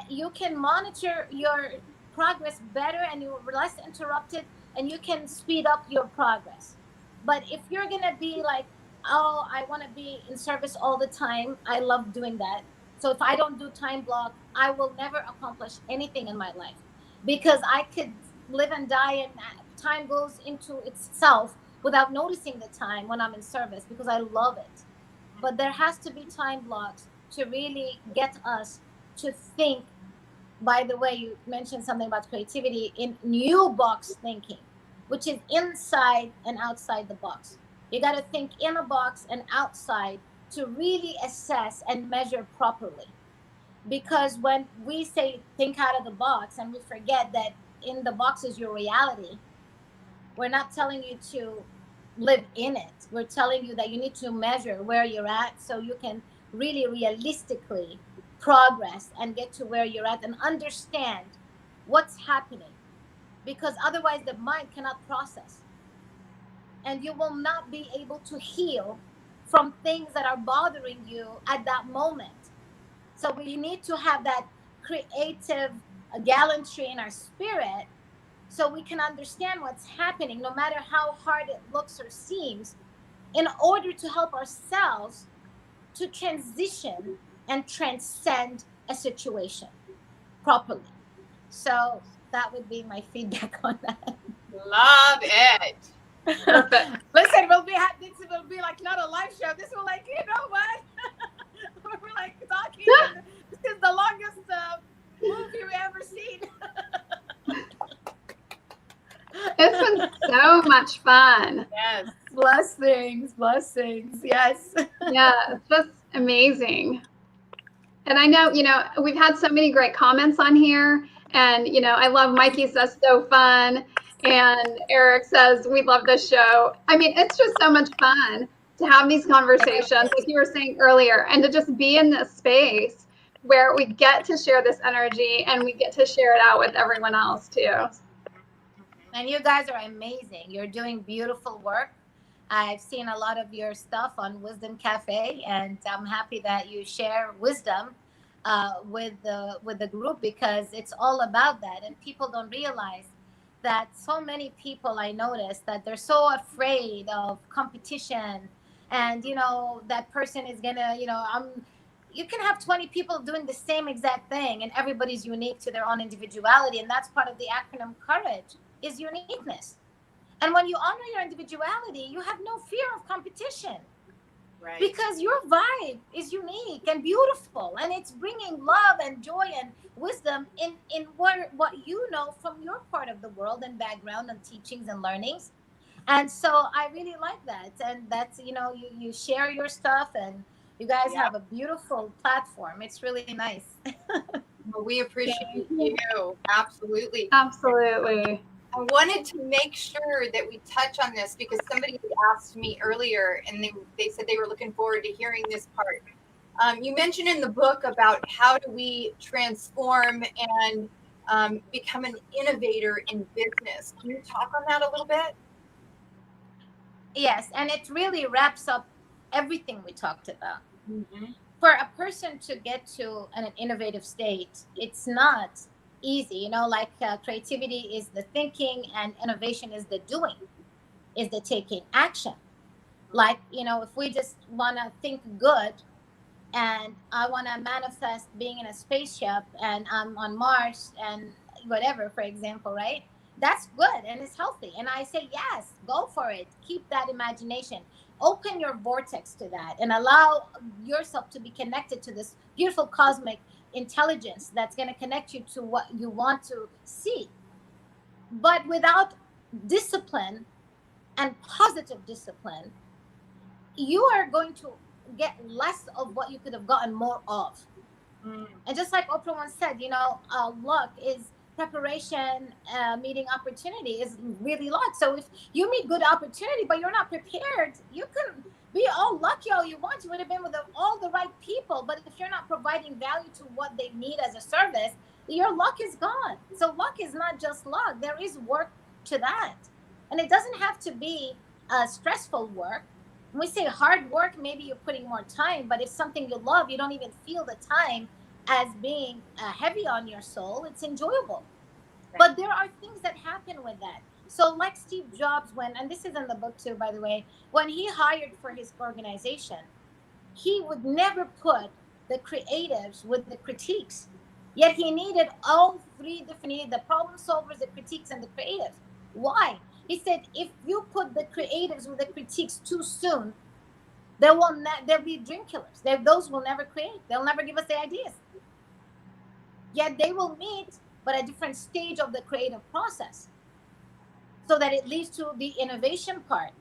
you can monitor your progress better, and you're less interrupted, and you can speed up your progress. But if you're gonna be like, oh, I want to be in service all the time, I love doing that. So if I don't do time block, I will never accomplish anything in my life, because I could live and die, and time goes into itself without noticing the time when I'm in service, because I love it. But there has to be time blocks to really get us to think. By the way, you mentioned something about creativity in new box thinking, which is inside and outside the box. You got to think in a box and outside to really assess and measure properly. Because when we say think out of the box and we forget that in the box is your reality, we're not telling you to live in it. We're telling you that you need to measure where you're at so you can really realistically progress and get to where you're at and understand what's happening, because otherwise the mind cannot process, and you will not be able to heal from things that are bothering you at that moment. So we need to have that creative gallantry in our spirit, so we can understand what's happening, no matter how hard it looks or seems, in order to help ourselves to transition and transcend a situation properly. So that would be my feedback on that.
Love it.
Perfect.
Listen, this will be like not a live show. This will, like, you know what? We're like talking. This is the longest movie we've ever seen.
It's been so much fun.
Yes. Blessings. Yes.
Yeah, it's just amazing. And I know, we've had so many great comments on here. And, I love Mikey says so fun. And Eric says, we love this show. I mean, it's just so much fun to have these conversations, like you were saying earlier, and to just be in this space where we get to share this energy and we get to share it out with everyone else too.
And you guys are amazing. You're doing beautiful work. I've seen a lot of your stuff on Wisdom Cafe, and I'm happy that you share wisdom with the group, because it's all about that. And people don't realize that so many people, I noticed that they're so afraid of competition, and that person is gonna, you can have 20 people doing the same exact thing, and everybody's unique to their own individuality. And that's part of the acronym C.O.U.R.A.G.E is uniqueness. And when you honor your individuality, you have no fear of competition.
Right.
Because your vibe is unique and beautiful, and it's bringing love and joy and wisdom in what you know from your part of the world and background and teachings and learnings. And so I really like that. And that's, you share your stuff, and you guys
Yeah.
have a beautiful platform. It's really nice.
Well, we appreciate
Thank
you.
you.
Absolutely.
Absolutely.
I wanted to make sure that we touch on this because somebody had asked me earlier, and they said they were looking forward to hearing this part. You mentioned in the book about how do we transform and become an innovator in business. Can you talk on that a little bit?
Yes, and it really wraps up everything we talked about.
Mm-hmm.
For a person to get to an innovative state, it's not easy. Like creativity is the thinking, and innovation is the doing, is the taking action. Like, if we just want to think good, and I want to manifest being in a spaceship and I'm on Mars and whatever, for example, right? That's good and it's healthy. And I say, yes, go for it. Keep that imagination. Open your vortex to that and allow yourself to be connected to this beautiful cosmic intelligence that's going to connect you to what you want to see. But without discipline and positive discipline, you are going to get less of what you could have gotten more of.
Mm.
And just like Oprah once said, luck is preparation, meeting opportunity is really luck. So if you meet good opportunity, but you're not prepared, you can be all lucky all you want. You would have been with all the right people. But if you're not providing value to what they need as a service, your luck is gone. So luck is not just luck. There is work to that. And it doesn't have to be stressful work. When we say hard work, maybe you're putting more time, but if something you love, you don't even feel the time as being heavy on your soul. It's enjoyable. But there are things that happen with that. So, like Steve Jobs, and this is in the book too, by the way, when he hired for his organization, he would never put the creatives with the critiques. Yet he needed all three different, he needed the problem solvers, the critiques, and the creatives. Why? He said, if you put the creatives with the critiques too soon, they'll be dream killers. Those will never create. They'll never give us the ideas. Yet they will meet, but at a different stage of the creative process, so that it leads to the innovation part.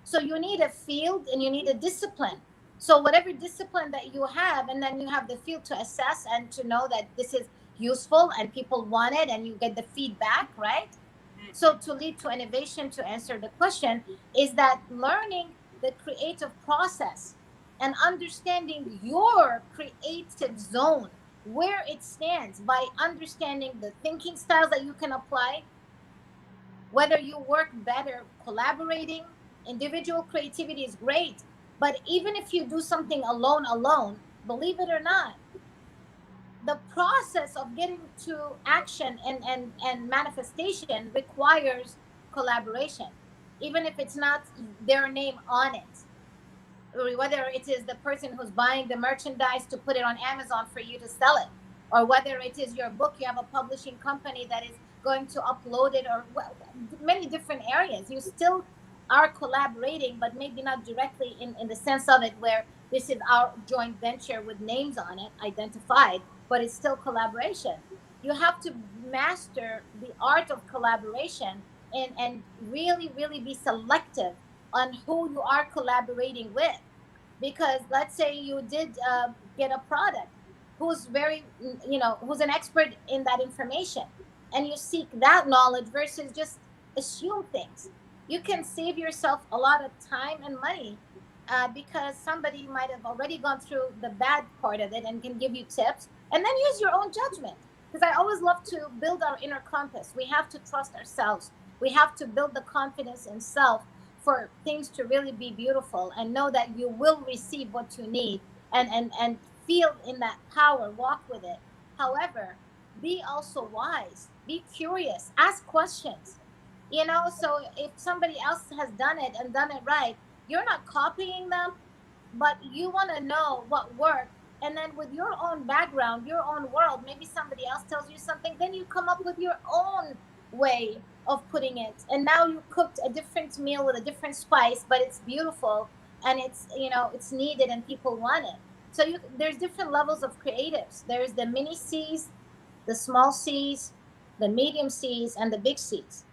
So you need a field and you need a discipline. So whatever discipline that you have, and then you have the field to assess and to know that this is useful and people want it, and you get the feedback, right? So to lead to innovation, to answer the question, is that learning the creative process and understanding your creative zone, where it stands, by understanding the thinking styles that you can apply, whether you work better collaborating. Individual creativity is great, but even if you do something alone, believe it or not, the process of getting to action and manifestation requires collaboration, even if it's not their name on it, or whether it is the person who's buying the merchandise to put it on Amazon for you to sell it, or whether it is your book, you have a publishing company that is going to upload it, or many different areas. You still are collaborating, but maybe not directly in the sense of it where this is our joint venture with names on it identified, but it's still collaboration. You have to master the art of collaboration, and really, really be selective on who you are collaborating with. Because let's say you did get a product who's who's an expert in that information, and you seek that knowledge versus just assume things, you can save yourself a lot of time and money, because somebody might have already gone through the bad part of it and can give you tips, and then use your own judgment. Because I always love to build our inner compass. We have to trust ourselves. We have to build the confidence in self for things to really be beautiful, and know that you will receive what you need, and feel in that power, walk with it. However, be also wise, be curious, ask questions. So if somebody else has done it and done it right, you're not copying them, but you want to know what worked. And then with your own background, your own world, maybe somebody else tells you something, then you come up with your own way of putting it. And now you cooked a different meal with a different spice, but it's beautiful. and it's needed and people want it. So there's different levels of creatives. There's the mini C's, the small C's, the medium C's, and the big C's.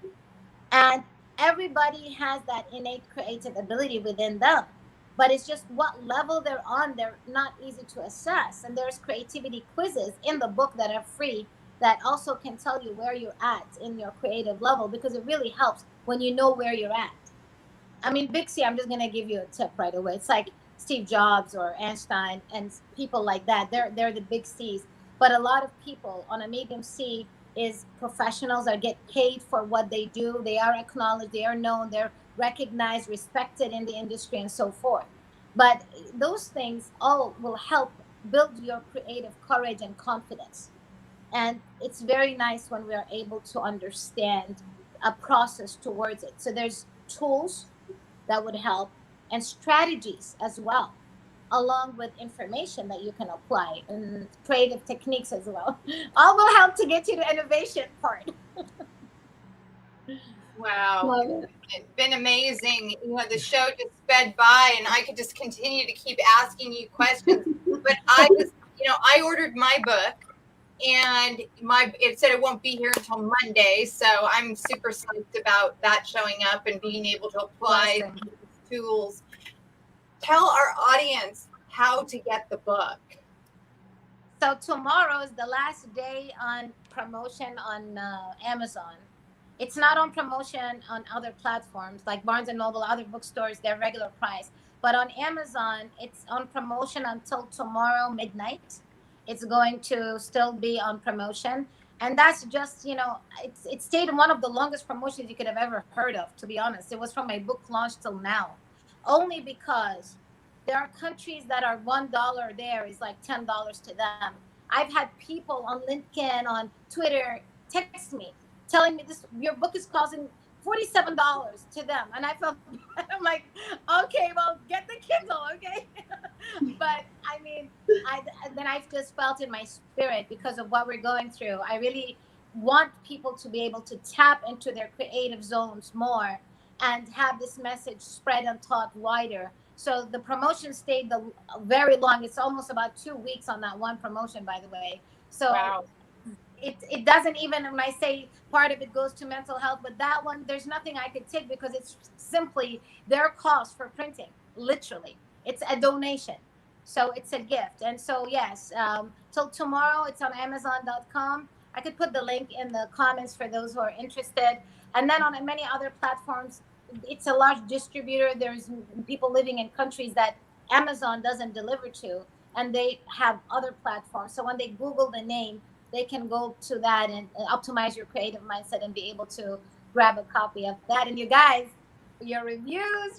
And everybody has that innate creative ability within them, but it's just what level they're on. They're not easy to assess, and there's creativity quizzes in the book that are free that also can tell you where you're at in your creative level, because it really helps when you know where you're at. I mean, big C, I'm just going to give you a tip right away. It's like Steve Jobs or Einstein and people like that. They're the big C's. But a lot of people on a medium C is professionals that get paid for what they do. They are acknowledged, they are known, they're recognized, respected in the industry, and so forth. But those things all will help build your creative courage and confidence. And it's very nice when we are able to understand a process towards it. So there's tools that would help, and strategies as well, along with information that you can apply, and creative techniques as well. All will help to get you to innovation part.
Wow.
Love it.
It's been amazing. The show just sped by, and I could just continue to keep asking you questions. But I ordered my book, and it said it won't be here until Monday. So I'm super psyched about that showing up and being able to apply these tools. Tell our audience how to get the book.
So tomorrow is the last day on promotion on Amazon. It's not on promotion on other platforms like Barnes & Noble, other bookstores, their regular price. But on Amazon, it's on promotion until tomorrow midnight. It's going to still be on promotion. And that's just, it stayed one of the longest promotions you could have ever heard of, to be honest. It was from my book launch till now. Only because there are countries that are $1 there is like $10 to them. I've had people on LinkedIn, on Twitter, text me telling me your book is costing $47 to them. And I felt, I'm like, okay, well, get the Kindle, okay? But I mean, then I've just felt in my spirit, because of what we're going through, I really want people to be able to tap into their creative zones more and have this message spread and taught wider. So the promotion stayed very long. It's almost about 2 weeks on that one promotion, by the way. So
wow.
It doesn't even, when I say part of it goes to mental health, but that one, there's nothing I could take, because it's simply their cost for printing. Literally, it's a donation. So it's a gift. And so, yes, till tomorrow, it's on Amazon.com. I could put the link in the comments for those who are interested. And then on many other platforms, it's a large distributor. There's people living in countries that Amazon doesn't deliver to, and they have other platforms. So when they Google the name, they can go to that and optimize your creative mindset and be able to grab a copy of that. And you guys, your reviews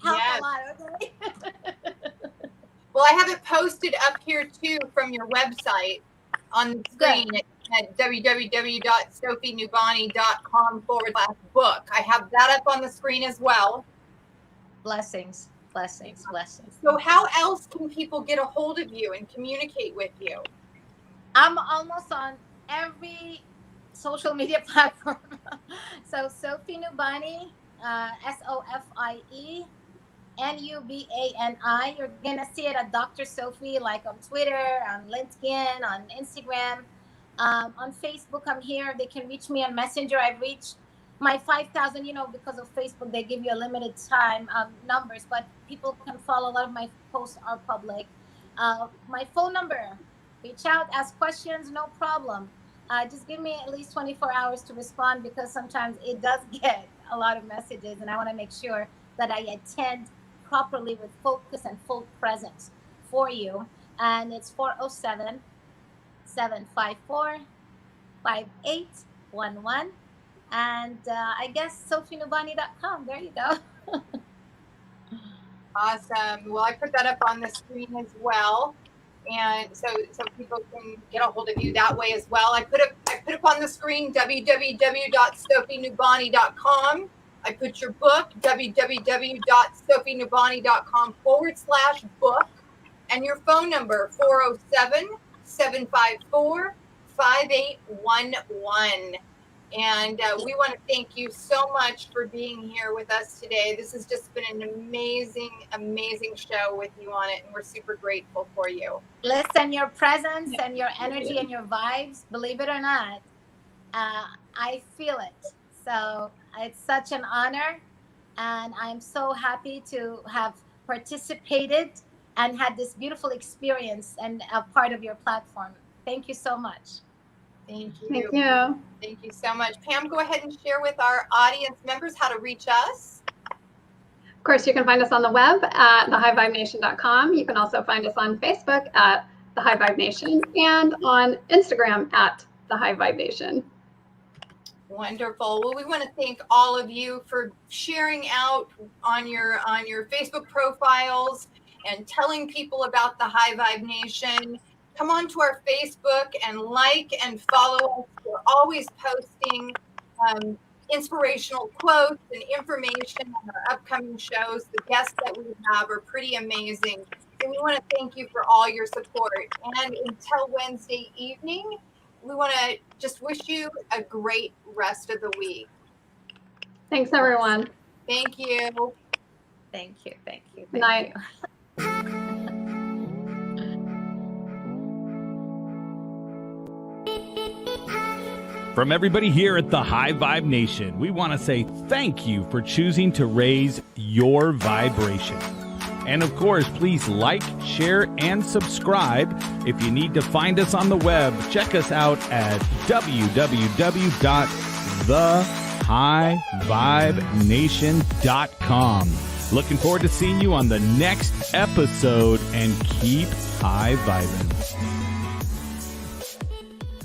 help a lot, okay?
Well, I have it posted up here too from your website on the screen at www.sofienubani.com/book. I have that up on the screen as well.
Blessings.
So how else can people get a hold of you and communicate with you?
I'm almost on every social media platform. So Sofie Nubani, SOFIE NUBANI. You're gonna see it at Dr. Sofie, like on Twitter, on LinkedIn, on Instagram, on Facebook. I'm here. They can reach me on Messenger. I've reached my 5,000. Because of Facebook, they give you a limited time numbers, but people can follow. A lot of my posts are public. My phone number. Reach out, ask questions, no problem. Just give me at least 24 hours to respond, because sometimes it does get a lot of messages, and I want to make sure that I attend properly with focus and full presence for you. And it's 407-754-5811. And I guess sofienubani.com. There you go.
Awesome. Well, I put that up on the screen as well. And so people can get a hold of you that way as well. I put up on the screen www.sofienubani.com. I put your book, www.sofienubani.com/book, and your phone number, 407-754-5811. And we want to thank you so much for being here with us today. This has just been an amazing, amazing show with you on it, and we're super grateful for you.
Listen, your presence and your energy and your vibes, believe it or not, I feel it. So it's such an honor, and I'm so happy to have participated and had this beautiful experience and a part of your platform. Thank you so much.
Thank you.
Thank you.
Thank you so much. Pam, go ahead and share with our audience members how to reach us.
Of course, you can find us on the web at thehighvibenation.com. You can also find us on Facebook at The High Vibe Nation and on Instagram at The High Vibe Nation.
Wonderful. Well, we want to thank all of you for sharing out on your Facebook profiles and telling people about the High Vibe Nation. Come on to our Facebook and like and follow us. We're always posting inspirational quotes and information on our upcoming shows. The guests that we have are pretty amazing. So we want to thank you for all your support. And until Wednesday evening, we want to just wish you a great rest of the week.
Thanks, everyone.
Thank you.
Thank you. Thank you.
Good night.
From everybody here at the High Vibe Nation, we want to say thank you for choosing to raise your vibration. And of course, please like, share, and subscribe. If you need to find us on the web, check us out at www.thehighvibenation.com. Looking forward to seeing you on the next episode, and keep high vibing.